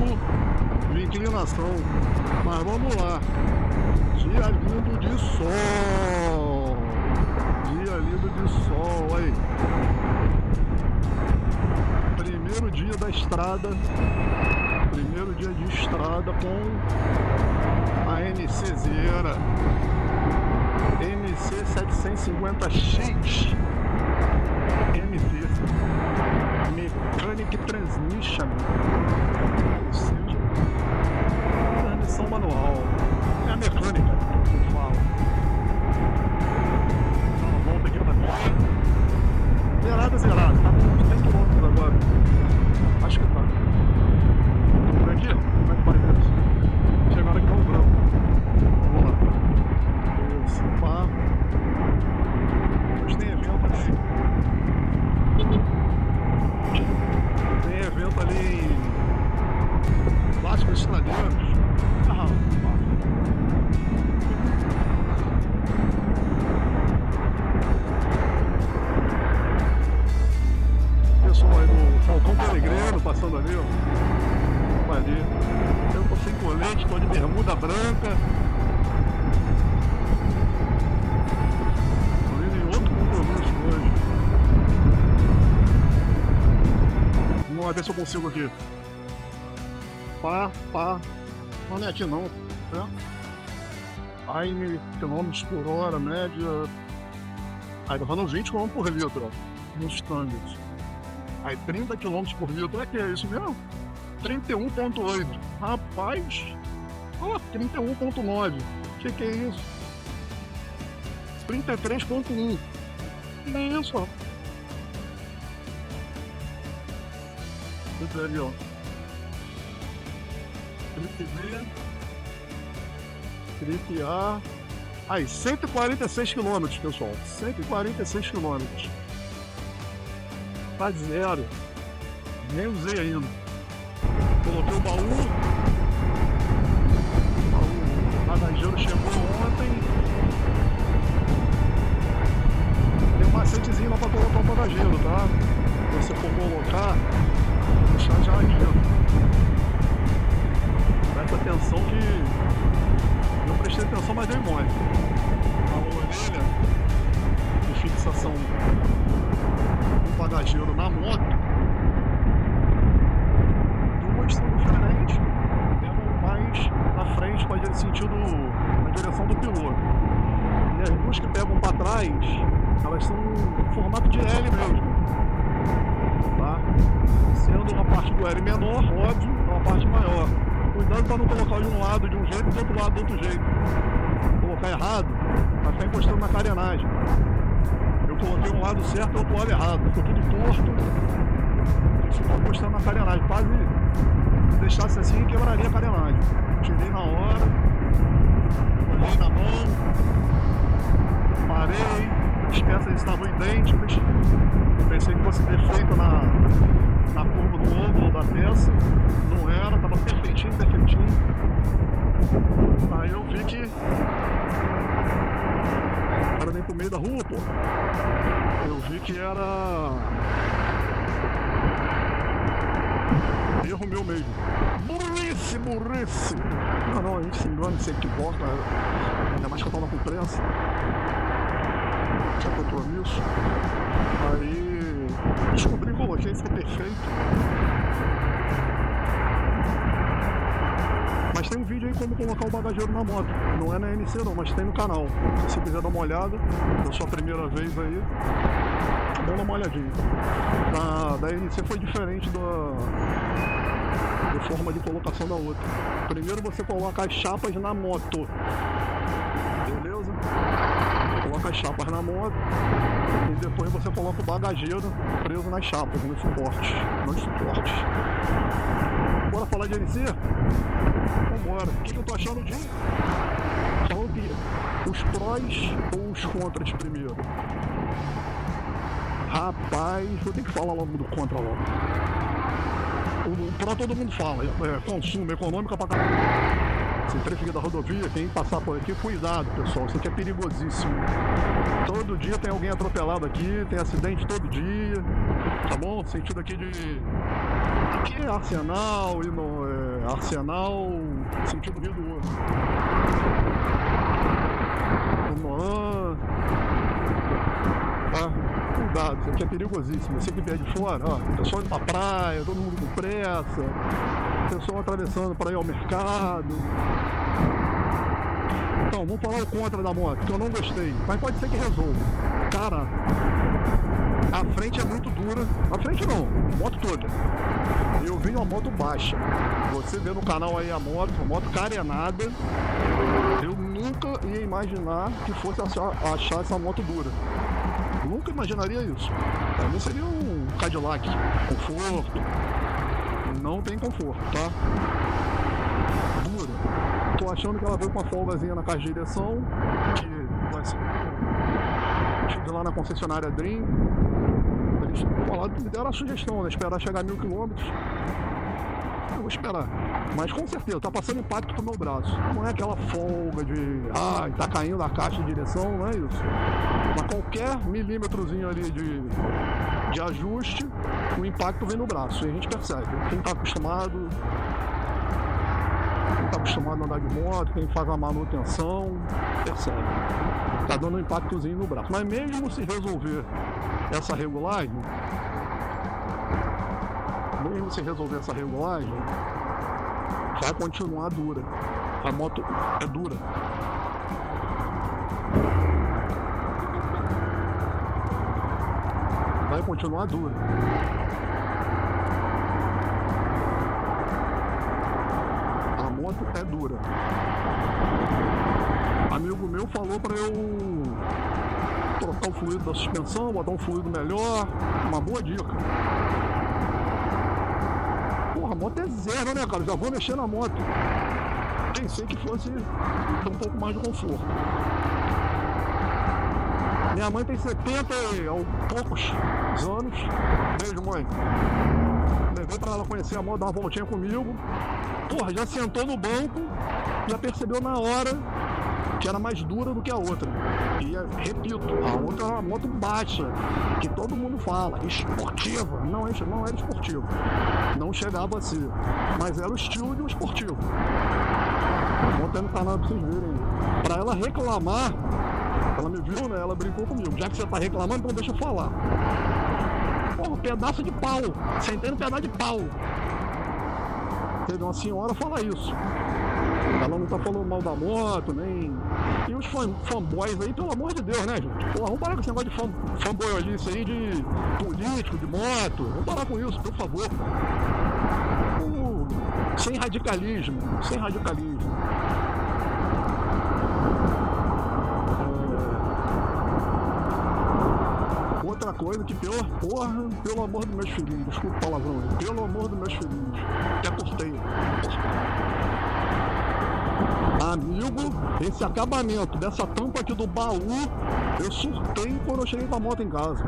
pouco de inclinação. Mas vamos lá. Dia lindo de sol. Dia lindo de sol, aí. Primeiro dia da estrada. Primeiro dia de estrada com a NCzeira. NC 750X. MT. Mechanic Transmission. Ou seja, transmissão manual. É a mecânica que fala. Dá uma volta aqui também. Zerada. Tá com uns 100 km agora. Acho que tá. Vamos ver aqui? Como é que vai ver isso? Chegaram aqui no branco. Vamos lá. Isso, pá. Hoje tem evento ali. Tem evento ali em Vasco dos Estradeiros. Pessoal aí do Falcão Peregrino passando ali, ó. Ali. Eu tô sem colete, tô de bermuda branca. Tô indo em outro compromisso hoje. Vamos ver se eu consigo aqui. Pá. Não é aqui não, né? Aí, km por hora, média. Aí tá falando 20 km por litro, ó. Nos standards. Aí 30 km por litro, é que é isso mesmo? 31.8. Rapaz, ó, 31.9. Que é isso? 33.1. É isso, ó. Isso ali, ó. 30B. 30A. Aí, 146 km, pessoal. 146 km. Tá zero. Nem usei ainda. Coloquei o baú. O bagageiro chegou ontem. Tem um macetezinho lá pra colocar o bagageiro, tá? Se você for colocar, vou deixar já aqui, ó. Presta atenção que eu prestei atenção, mas dei mole. A orelha de fixação do bagageiro na moto, duas são diferentes, tendo mais na frente para sentido na direção do piloto. E as duas que pegam para trás, elas são em formato de L mesmo, tá? Sendo a parte do L menor, óbvio, é uma parte maior. Cuidado para não colocar de um lado de um jeito e do outro lado do outro jeito. Colocar errado, vai ficar encostando na carenagem. Eu coloquei um lado certo e outro lado errado. Ficou tudo torto. Ficou encostando na carenagem. Quase, se deixasse assim, quebraria a carenagem. Tirei na hora. Olhei na mão. Parei. As peças estavam idênticas. Eu pensei que fosse defeito na curva do óvulo da peça. Não era, estava perfeitinho. Aí eu vi que era nem pro meio da rua, pô. Eu vi que era erro meu mesmo. Burrice. Não, a gente se engana, se equivoca. Ainda mais que eu tava com pressa. Tinha compromisso. Aí descobri, coloquei, ficou perfeito. Mas tem um vídeo aí como colocar o bagageiro na moto. Não é na NC não, mas tem no canal. Se você quiser dar uma olhada, é a sua primeira vez aí, dá uma olhadinha. Da NC foi diferente da forma de colocação da outra. Primeiro você coloca as chapas na moto. Beleza? Coloca as chapas na moto e depois você coloca o bagageiro preso nas chapas, nos suportes. Bora falar de NC? Vambora. O que eu tô achando disso? Falando que os prós ou os contras primeiro? Rapaz, eu tenho que falar logo do contra logo. O pró todo mundo fala, consumo, econômica pra caralho. Esse trecho aqui da rodovia, quem passar por aqui, cuidado, pessoal, isso aqui é perigosíssimo. Todo dia tem alguém atropelado aqui, tem acidente todo dia, tá bom? Sentido aqui de... Aqui é Arsenal e no... Arsenal, sentido Rio do Ouro. Moan. Cuidado, isso aqui é perigosíssimo. Você que vier de fora, ó, pessoal indo pra praia, todo mundo com pressa, pessoal atravessando para ir ao mercado. Então, vamos falar o contra da moto, que eu não gostei, mas pode ser que resolva. Cara, a frente é muito dura. A frente não, a moto toda. Eu vi uma moto baixa. Você vê no canal aí a moto carenada. Eu nunca ia imaginar que fosse achar essa moto dura. Nunca imaginaria isso. Pra mim seria um Cadillac, conforto. Não tem conforto, tá? Dura. Tô achando que ela veio com uma folgazinha na caixa de direção, que vai ser. Estive lá na concessionária Dream. Eles me deram a sugestão, né? Esperar chegar a 1000 km. Eu vou esperar. Mas com certeza, tá passando impacto pro meu braço. Não é aquela folga de tá caindo a caixa de direção, não é isso. Mas qualquer milímetrozinho ali de ajuste, o impacto vem no braço. E a gente percebe. Quem tá acostumado a andar de moto, quem faz a manutenção, percebe. Tá dando um impactozinho no braço. Mas mesmo se resolver essa regulagem, vai continuar dura. A moto é dura. Vai continuar dura. A moto é dura. Amigo meu falou pra eu trocar o fluido da suspensão, botar um fluido melhor. Uma boa dica. Porra, a moto é zero, né, cara? Já vou mexer na moto. Pensei que fosse ter um pouco mais de conforto. Minha mãe tem 70 e poucos anos. Beijo, mãe. Levei pra ela conhecer a moto, dar uma voltinha comigo. Porra, já sentou no banco, já percebeu na hora que era mais dura do que a outra. E, repito, a outra era uma moto baixa, que todo mundo fala, esportiva. Não era esportiva. Não chegava a ser. Mas era o estilo de um esportivo. Vou até no canal pra vocês verem. Pra ela reclamar, ela me viu, né? Ela brincou comigo. Já que você tá reclamando, então deixa eu falar. Porra, pedaço de pau. Sentei no pedaço de pau. Teve uma senhora falar isso. Ela não tá falando mal da moto, nem... E os fanboys aí, pelo amor de Deus, né, gente? Pô, vamos parar com esse negócio de fanboyolice aí, de político, de moto. Vamos parar com isso, por favor. Sem radicalismo. Outra coisa que pelo amor dos meus filhinhos, desculpa o palavrão aí, pelo amor dos meus filhinhos, até cortei. Amigo, esse acabamento dessa tampa aqui do baú, eu surtei quando eu cheguei com a moto em casa.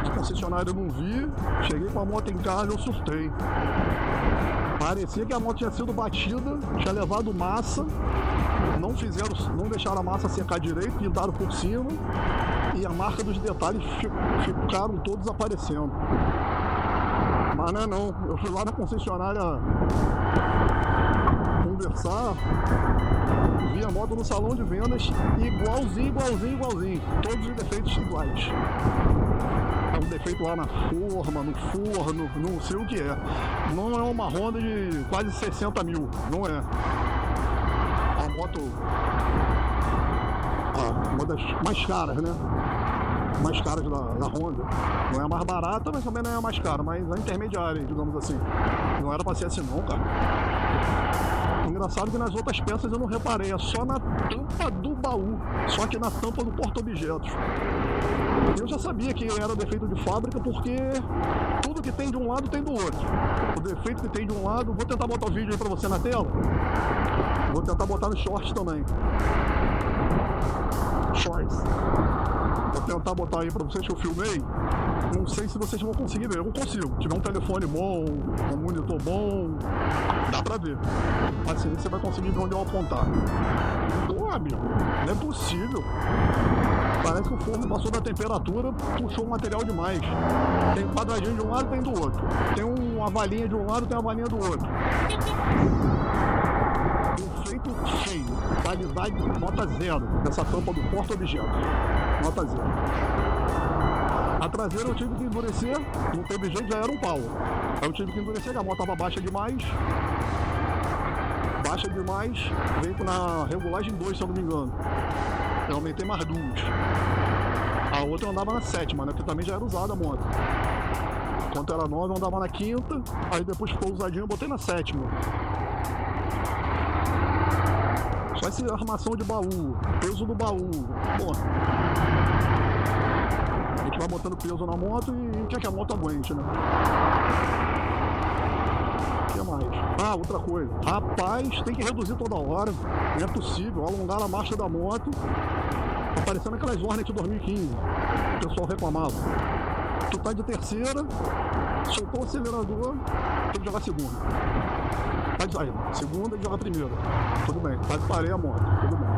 Na concessionária eu não vi, cheguei com a moto em casa, eu surtei. Parecia que a moto tinha sido batida, tinha levado massa, não deixaram a massa secar direito, pintaram por cima e a marca dos detalhes ficaram todos aparecendo. Mas não, eu fui lá na concessionária conversar, vi a moto no salão de vendas igualzinho, todos os defeitos iguais. É um defeito lá na forma, no forno, não sei o que é. Não é uma Honda de quase 60 mil, não é. A moto, uma das mais caras, né? Mais caras da Honda. Não é a mais barata, mas também não é a mais cara, mas a intermediária, digamos assim. Não era pra ser assim não, cara. Engraçado que nas outras peças eu não reparei, é só na tampa do baú, só que na tampa do porta-objetos. Eu já sabia que era defeito de fábrica porque tudo que tem de um lado tem do outro. O defeito que tem de um lado, vou tentar botar o vídeo aí pra você na tela. Vou tentar botar no short também. Shorts. Vou tentar botar aí pra vocês que eu filmei. Não sei se vocês vão conseguir ver, eu não consigo. Se tiver um telefone bom, um monitor bom, dá pra ver. Assim você vai conseguir ver onde eu apontar. Pô, amigo, não é possível. Parece que o forno passou da temperatura, puxou o material demais. Tem um quadradinho de um lado e tem do outro. Tem uma valinha de um lado e tem uma valinha do outro. Efeito cheio. Qualidade nota 0 dessa tampa do porta-objeto. Nota 0. A traseira eu tive que endurecer, não teve jeito, já era um pau. Aí eu tive que endurecer, a moto estava baixa demais. Veio na regulagem 2, se eu não me engano. Eu aumentei mais 2. A outra eu andava na 7ª, né? Porque também já era usada a moto. Enquanto era nova, eu andava na 5ª. Aí depois ficou usadinho, eu botei na 7ª. Só essa armação de baú, peso do baú. Pô. A gente vai botando peso na moto e quer que a moto aguente, né? O que mais? Ah, outra coisa. Rapaz, tem que reduzir toda hora. Não é possível. Alongar a marcha da moto. Tá parecendo aquelas Hornet 2015. O pessoal reclamava. Tu tá de terceira, soltou o acelerador, tem que jogar segunda. Tá de segunda e joga primeira. Tudo bem. Tá de parei a moto. Tudo bem.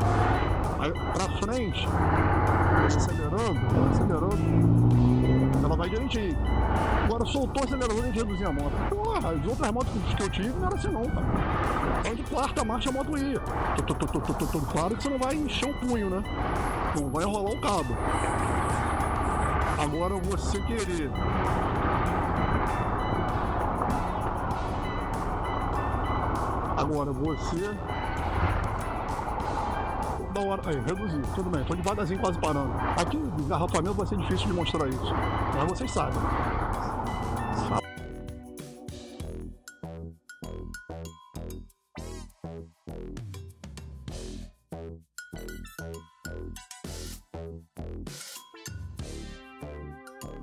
Aí pra frente, acelerando, ela vai direitinho. Agora soltou o acelerador e reduzir a moto. Porra, as outras motos que eu tive não era assim não, cara. Então de quarta marcha a moto ia. Claro que você não vai encher o punho, né? Não vai enrolar o cabo. Agora você querer da hora. Aí, reduzir, tudo bem, tô devagarzinho quase parando. Aqui, engarrafamento vai ser difícil de mostrar isso, mas vocês sabem.